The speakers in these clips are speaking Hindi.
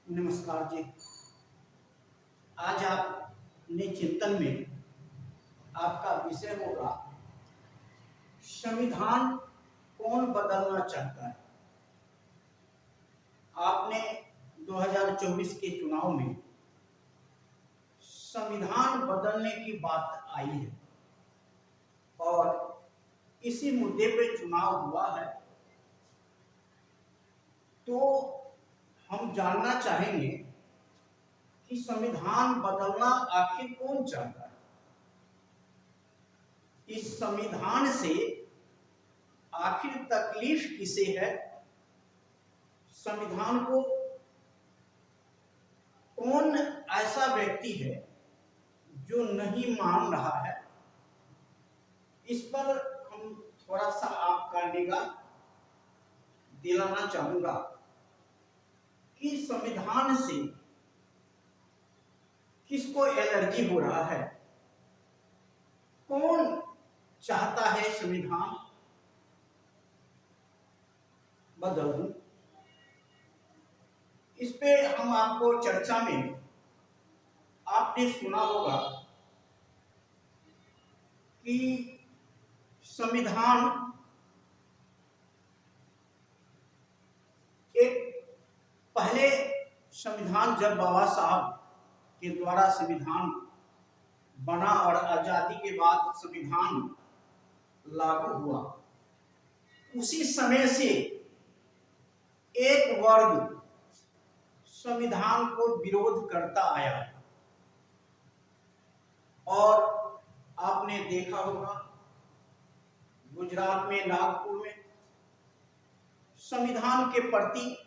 नमस्कार जी। आज आपने चिंतन में आपका विषय होगा संविधान कौन बदलना चाहता है। आपने 2024 के चुनाव में संविधान बदलने की बात आई है और इसी मुद्दे पे चुनाव हुआ है, तो हम जानना चाहेंगे कि संविधान बदलना आखिर कौन चाहता है। इस संविधान से आखिर तकलीफ किसे है, संविधान को कौन ऐसा व्यक्ति है जो नहीं मान रहा है। इस पर हम थोड़ा सा आपका निगाह दिलाना चाहूंगा कि संविधान से किसको एलर्जी हो रहा है, कौन चाहता है संविधान बदलूं। इस पे हम आपको चर्चा में आपने सुना होगा कि संविधान पहले संविधान जब बाबा साहब के द्वारा संविधान बना और आजादी के बाद संविधान लागू हुआ, उसी समय से एक वर्ग संविधान को विरोध करता आया और आपने देखा होगा गुजरात में, नागपुर में संविधान के प्रति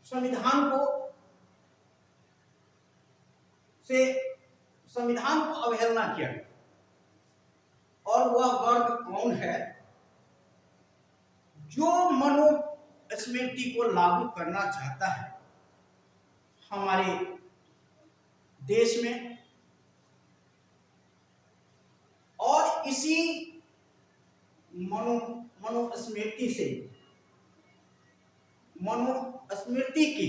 संविधान को अवहेलना किया गया। और वह वर्ग कौन है जो मनुस्मृति को लागू करना चाहता है हमारे देश में, और इसी मनुस्मृति की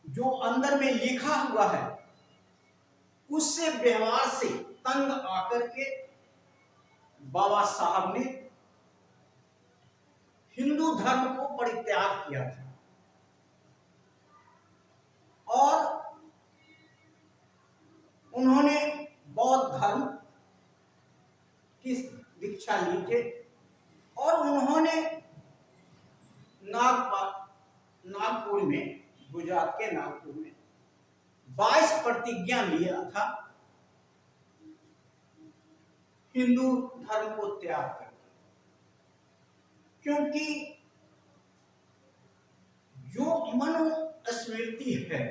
जो अंदर में लिखा हुआ है उससे व्यवहार से तंग आकर के बाबा साहब ने हिंदू धर्म को परित्याग किया था और उन्होंने बौद्ध धर्म की दीक्षा ली थी और उन्होंने नागपुर में, गुजरात के नागपुर में 22 प्रतिज्ञा लिया था हिंदू धर्म को त्याग करके, क्योंकि जो मनुस्मृति है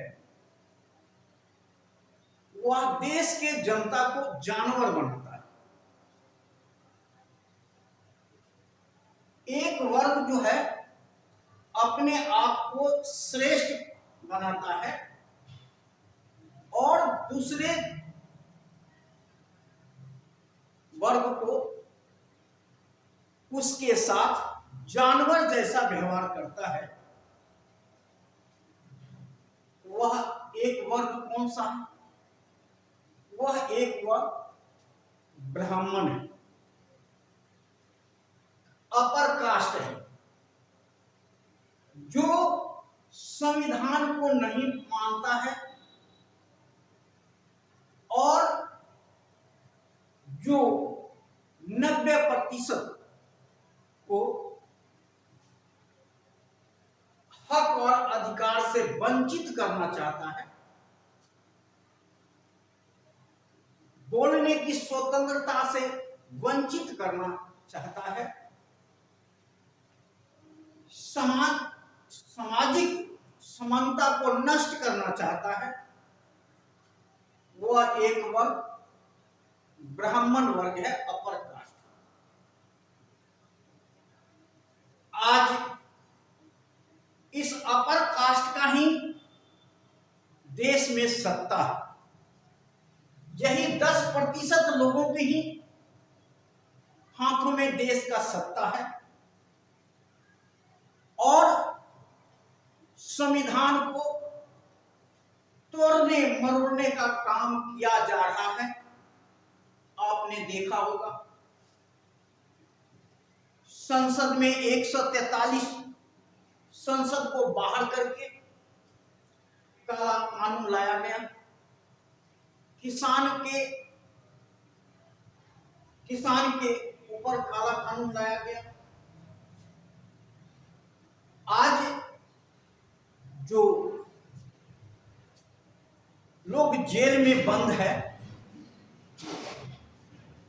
वह देश के जनता को जानवर बनाता है। एक वर्ग जो है अपने आप को श्रेष्ठ बनाता है और दूसरे वर्ग को उसके साथ जानवर जैसा व्यवहार करता है। वह एक वर्ग कौन सा है? वह एक वर्ग ब्राह्मण है, अपर कास्ट है, जो संविधान को नहीं मानता है और जो 90% को हक और अधिकार से वंचित करना चाहता है, बोलने की स्वतंत्रता से वंचित करना चाहता है, सामाजिक समानता को नष्ट करना चाहता है, वह एक वर्ग ब्राह्मण वर्ग है, अपर कास्ट। आज इस अपर कास्ट का ही देश में सत्ता है। यही 10% लोगों के ही हाथों में देश का सत्ता है और संविधान को तोड़ने मरोड़ने का काम किया जा रहा है। आपने देखा होगा संसद में 143 संसद को बाहर करके काला कानून लाया गया। किसान के ऊपर काला कानून लाया गया। आज जो लोग जेल में बंद है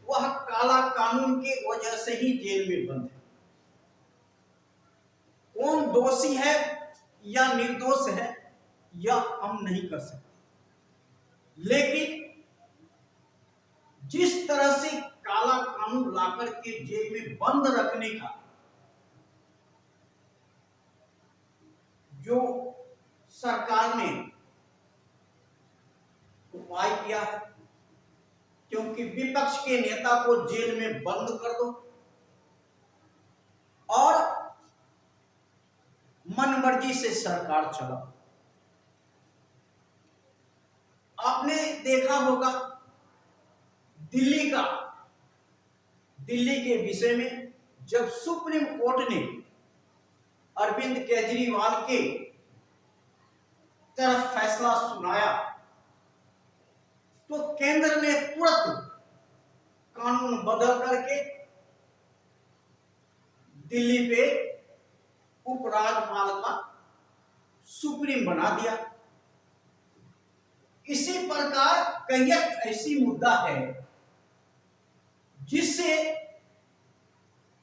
वह काला कानून के वजह से ही जेल में बंद है। कौन दोषी है या निर्दोष है यह हम नहीं कर सकते, लेकिन जिस तरह से काला कानून लाकर के जेल में बंद रखने का जो सरकार ने उपाय किया है, क्योंकि विपक्ष के नेता को जेल में बंद कर दो और मनमर्जी से सरकार चलाओ। आपने देखा होगा दिल्ली के विषय में जब सुप्रीम कोर्ट ने अरविंद केजरीवाल के तरफ फैसला सुनाया तो केंद्र ने तुरंत कानून बदल करके दिल्ली पे उपराज्यपाल का सुप्रीम बना दिया। इसी प्रकार कई ऐसी मुद्दा है जिससे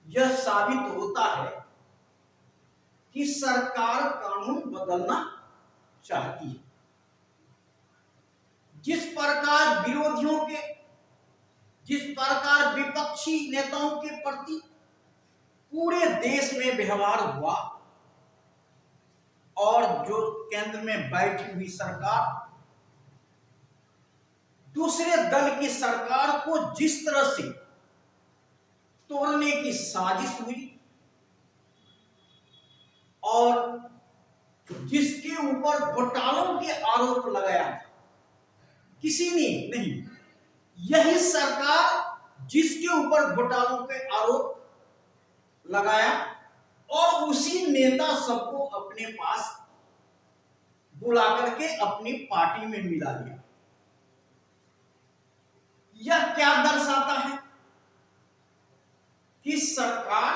यह साबित होता है कि सरकार कानून बदलना चाहती है। जिस प्रकार विपक्षी नेताओं के प्रति पूरे देश में व्यवहार हुआ और जो केंद्र में बैठी हुई सरकार दूसरे दल की सरकार को जिस तरह से तोड़ने की साजिश हुई और जिसके ऊपर घोटालों के आरोप लगाया किसी ने नहीं, यही सरकार जिसके ऊपर घोटालों के आरोप लगाया और उसी नेता सबको अपने पास बुला करके अपनी पार्टी में मिला लिया। यह क्या दर्शाता है कि सरकार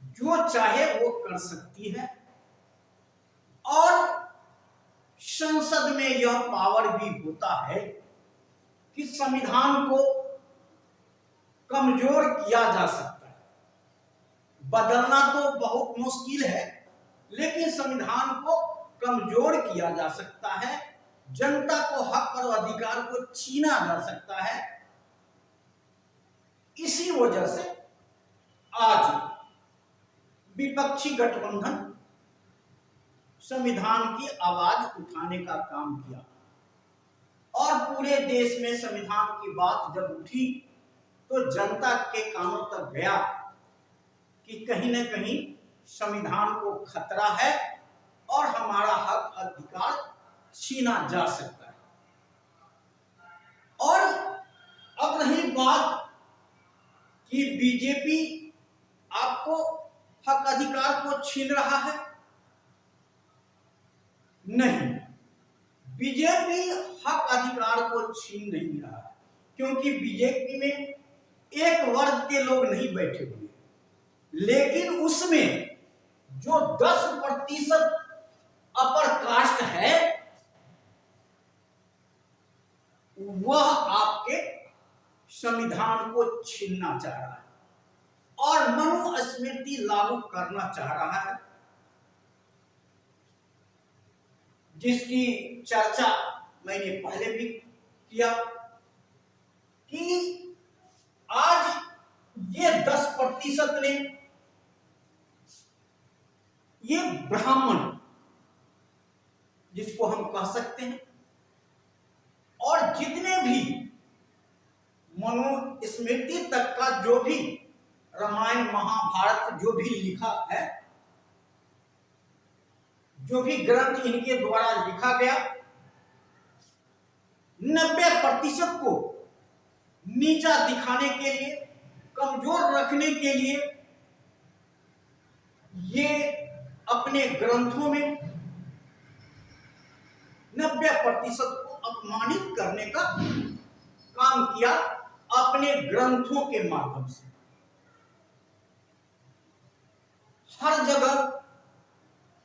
जो चाहे वो कर सकती है और संसद में यह पावर भी होता है कि संविधान को कमजोर किया जा सकता है। बदलना तो बहुत मुश्किल है, लेकिन संविधान को कमजोर किया जा सकता है। जनता को हक और अधिकार को छीना जा सकता है। इसी वजह से आज विपक्षी गठबंधन संविधान की आवाज उठाने का काम किया और पूरे देश में संविधान की बात जब उठी तो जनता के कानों तक गया कि कहीं न कहीं संविधान को खतरा है और हमारा हक अधिकार छीना जा सकता है। और अब रही बात कि बीजेपी आपको हक अधिकार को छीन रहा है, नहीं, बीजेपी हक अधिकार को छीन नहीं रहा है, क्योंकि बीजेपी में एक वर्ग के लोग नहीं बैठे हुए, लेकिन उसमें जो 10% अपर कास्ट है वह आपके संविधान को छीनना चाह रहा है और मनुस्मृति लागू करना चाह रहा है, जिसकी चर्चा मैंने पहले भी किया कि आज ये 10% ने ये ब्राह्मण जिसको हम कह सकते हैं और जितने भी मनुस्मृति तक का जो भी रामायण महाभारत जो भी लिखा है जो भी ग्रंथ इनके द्वारा लिखा गया 90% को नीचा दिखाने के लिए, कमजोर रखने के लिए ये अपने ग्रंथों में 90% को अपमानित करने का काम किया अपने ग्रंथों के माध्यम से। हर जगह,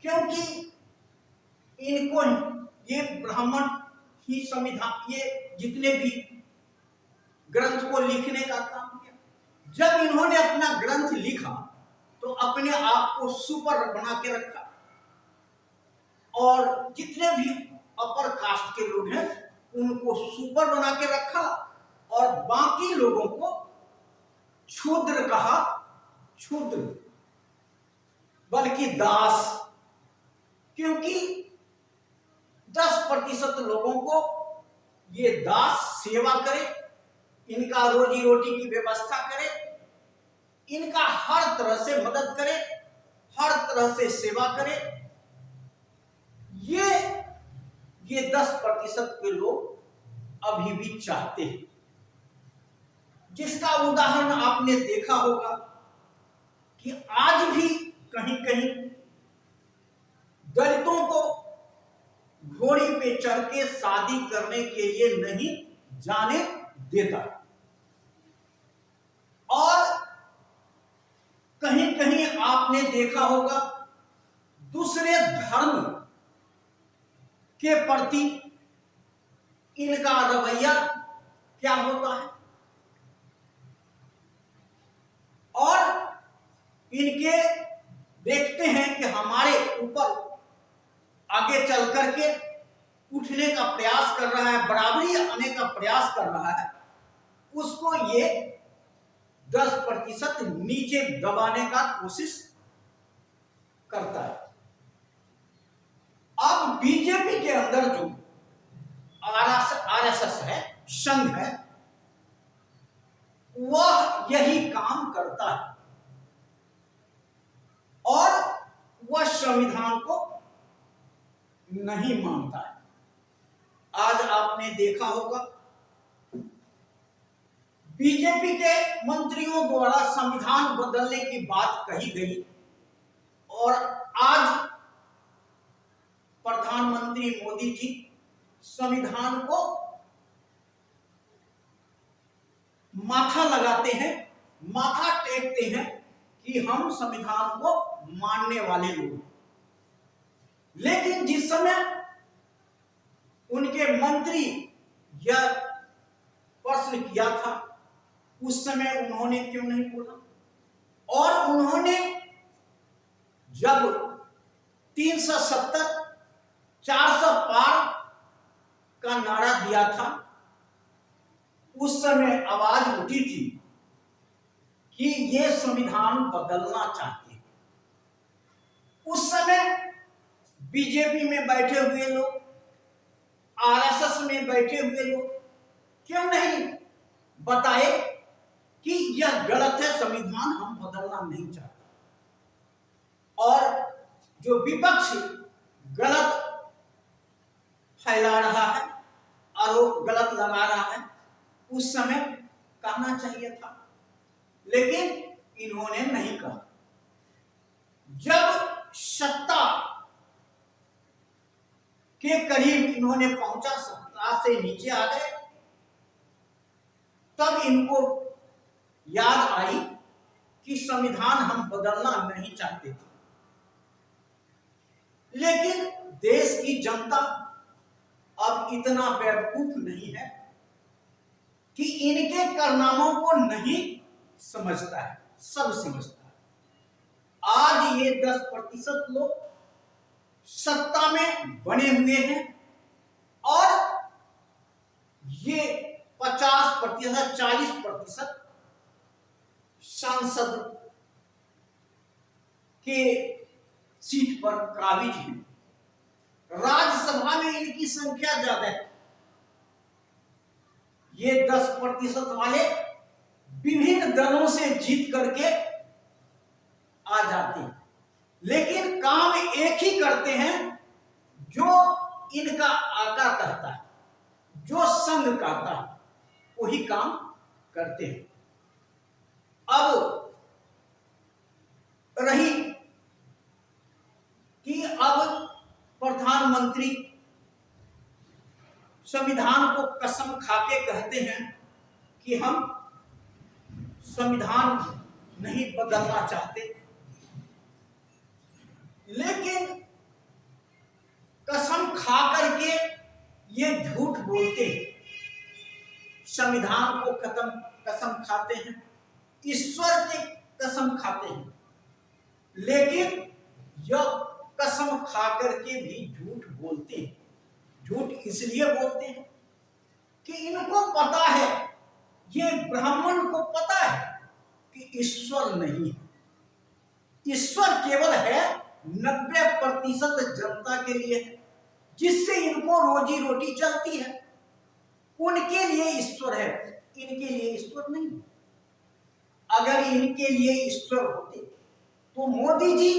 क्योंकि इनको ये ब्राह्मण ही संविधान, ये जितने भी ग्रंथ को लिखने का काम किया, जब इन्होंने अपना ग्रंथ लिखा तो अपने आप को सुपर बना के रखा और जितने भी अपर कास्ट के लोग हैं उनको सुपर बना के रखा और बाकी लोगों को क्षुद्र कहा, क्षुद्र बल्कि दास, क्योंकि 10% लोगों को ये दास सेवा करे, इनका रोजी रोटी की व्यवस्था करे, इनका हर तरह से मदद करे, हर तरह से सेवा करे। ये 10% के लोग अभी भी चाहते हैं, जिसका उदाहरण आपने देखा होगा कि आज भी कहीं कहीं दलितों को घोड़ी पे चढ़ के शादी करने के लिए नहीं जाने देता और कहीं कहीं आपने देखा होगा दूसरे धर्म के प्रति इनका रवैया क्या होता है और इनके देखते हैं कि हमारे ऊपर आगे चल करके उठने का प्रयास कर रहा है, बराबरी आने का प्रयास कर रहा है, उसको ये 10% नीचे दबाने का कोशिश करता है। अब बीजेपी के अंदर जो आरएसएस है, संघ है, वह यही काम करता है और वह संविधान को नहीं मानता है। आज आपने देखा होगा बीजेपी के मंत्रियों द्वारा संविधान बदलने की बात कही गई और आज प्रधानमंत्री मोदी जी संविधान को माथा लगाते हैं, माथा टेकते हैं कि हम संविधान को मानने वाले लोग। लेकिन जिस समय उनके मंत्री यह प्रश्न किया था उस समय उन्होंने क्यों नहीं बोला? और उन्होंने जब 370 400 पार का नारा दिया था उस समय आवाज उठी थी कि ये संविधान बदलना चाहते हैं। उस समय बीजेपी में बैठे हुए लोग, आरएसएस में बैठे हुए लोग क्यों नहीं बताए कि यह गलत है, संविधान हम बदलना नहीं चाहते। और जो विपक्ष गलत फैला रहा है, आरोप गलत लगा रहा है, उस समय कहना चाहिए था, लेकिन इन्होंने नहीं कहा। जब सत्ता के करीब इन्होंने पहुंचा, सत्ता से नीचे आ गए, तब इनको याद आई कि संविधान हम बदलना नहीं चाहते थे। लेकिन देश की जनता अब इतना बेवकूफ नहीं है कि इनके कारनामों को नहीं समझता है, सब समझता है। आज ये 10% लोग सत्ता में बने हुए हैं और ये 50% 40% सांसद के सीट पर काबिज हैं। राज्यसभा में इनकी संख्या ज्यादा है। ये 10% वाले विभिन्न दलों से जीत करके आ जाते हैं, लेकिन काम एक ही करते हैं जो इनका आका कहता है, जो संघ कहता है वही काम करते हैं। अब रही कि अब प्रधानमंत्री संविधान को कसम खाके कहते हैं कि हम संविधान नहीं बदलना चाहते, लेकिन कसम खा करके ये झूठ बोलते हैं। संविधान को कसम खाते हैं, ईश्वर की कसम खाते हैं, लेकिन यह कसम खा करके भी झूठ बोलते हैं। झूठ इसलिए बोलते हैं कि इनको पता है, ये ब्राह्मण को पता है कि ईश्वर नहीं है। ईश्वर केवल है 90% जनता के लिए, जिससे इनको रोजी रोटी चलती है, उनके लिए ईश्वर है, इनके लिए ईश्वर नहीं। अगर इनके लिए ईश्वर होते तो मोदी जी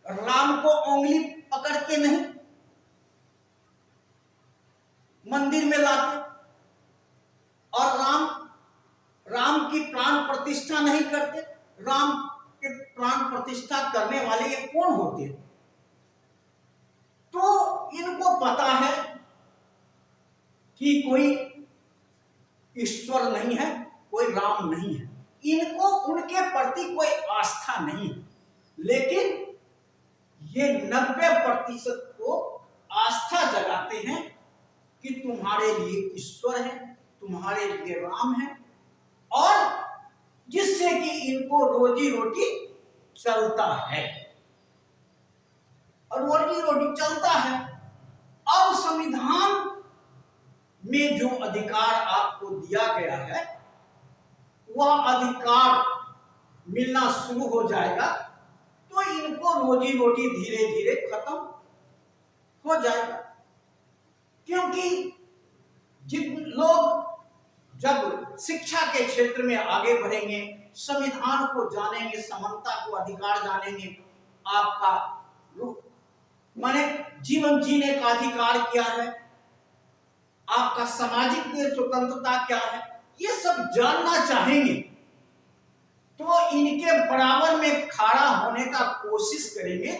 राम को उंगली पकड़ के नहीं मंदिर में लाते, और राम की प्राण प्रतिष्ठा नहीं करते। राम के प्राण प्रतिष्ठा करने वाले ये कौन होते? तो इनको पता है कि कोई ईश्वर नहीं है, कोई राम नहीं है, इनको उनके प्रति कोई आस्था नहीं है, लेकिन ये 90% को आस्था जगाते हैं कि तुम्हारे लिए ईश्वर है, तुम्हारे लिए राम है, और जिससे कि इनको रोजी रोटी चलता है, और रोजी रोटी चलता है। अब संविधान में जो अधिकार आपको दिया गया है, वह अधिकार मिलना शुरू हो जाएगा तो इनको रोजी रोटी धीरे धीरे खत्म हो जाएगा। क्योंकि जिन लोग जब शिक्षा के क्षेत्र में आगे बढ़ेंगे, संविधान को जानेंगे, समानता को अधिकार जानेंगे, आपका माने जीवन जीने का अधिकार क्या है, आपका सामाजिक स्वतंत्रता क्या है, ये सब जानना चाहेंगे, तो इनके बराबर में खड़ा होने का कोशिश करेंगे।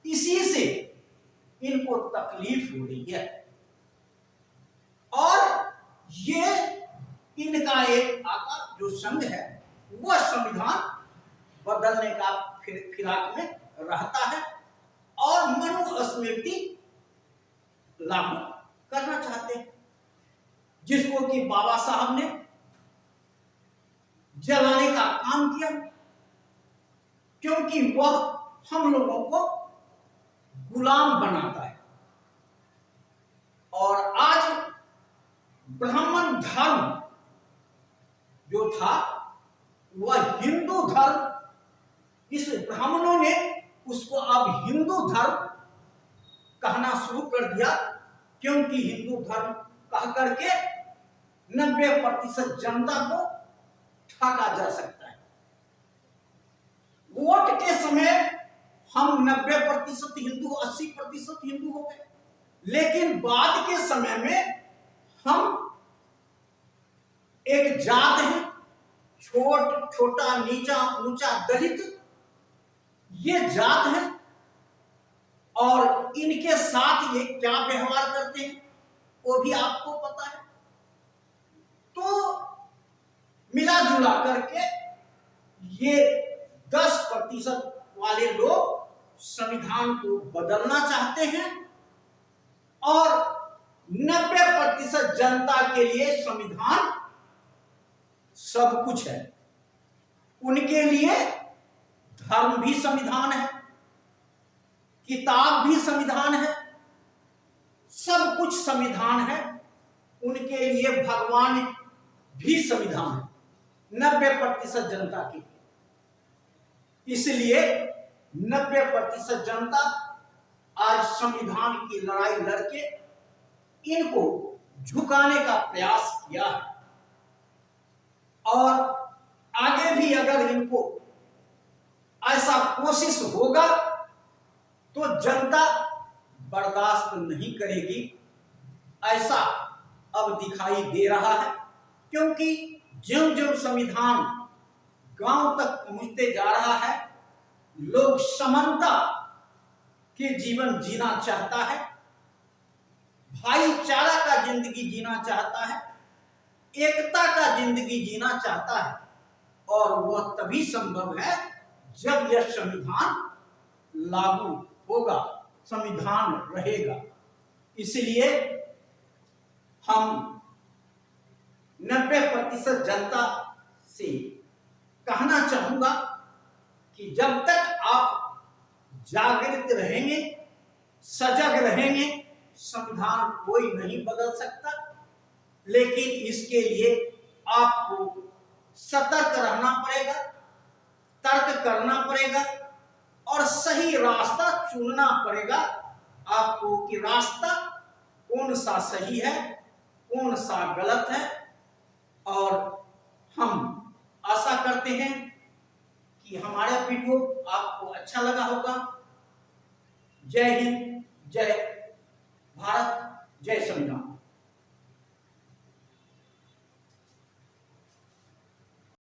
इसी से इनको तकलीफ हो रही है, और ये इनका एक आका जो संघ है वह संविधान बदलने का फिराक में रहता है और मनुस्मृति लागू करना चाहते हैं, जिसको कि बाबा साहब ने जलाने का काम किया, क्योंकि वह हम लोगों को गुलाम बनाता है। और आज ब्राह्मण धर्म जो था वह हिंदू धर्म, इस ब्राह्मणों ने उसको अब हिंदू धर्म कहना शुरू कर दिया, क्योंकि हिंदू धर्म कह करके 90% जनता को ठगा जा सकता है। वोट के समय हम 90% हिंदू, 80% हिंदू हो गए, लेकिन बाद के समय में हम एक जात है, छोटा नीचा ऊंचा दलित, ये जात है, और इनके साथ ये क्या व्यवहार करते हैं वो भी आपको पता है। तो मिला जुला करके ये 10% वाले लोग संविधान को बदलना चाहते हैं, और 90% जनता के लिए संविधान सब कुछ है। उनके लिए धर्म भी संविधान है, किताब भी संविधान है, सब कुछ संविधान है। उनके लिए भगवान भी संविधान है 90% जनता की। इसलिए 90% जनता आज संविधान की लड़ाई लड़के इनको झुकाने का प्रयास किया है, और आगे भी अगर इनको ऐसा कोशिश होगा तो जनता बर्दाश्त नहीं करेगी, ऐसा अब दिखाई दे रहा है। क्योंकि ज्यों-ज्यों संविधान गांव तक पहुंचते जा रहा है, लोग समानता के जीवन जीना चाहता है, भाईचारा का जिंदगी जीना चाहता है, एकता का जिंदगी जीना चाहता है। और वह तभी संभव है जब यह संविधान लागू होगा, संविधान रहेगा। इसलिए हम 90% जनता से कहना चाहूंगा कि जब तक आप जागृत रहेंगे, सजग रहेंगे, संविधान कोई नहीं बदल सकता। लेकिन इसके लिए आपको सतर्क रहना पड़ेगा, तर्क करना पड़ेगा और सही रास्ता चुनना पड़ेगा आपको कि रास्ता कौन सा सही है, कौन सा गलत है। और हम आशा करते हैं कि हमारा वीडियो आपको अच्छा लगा होगा। जय हिंद, जय भारत, जय संविधान।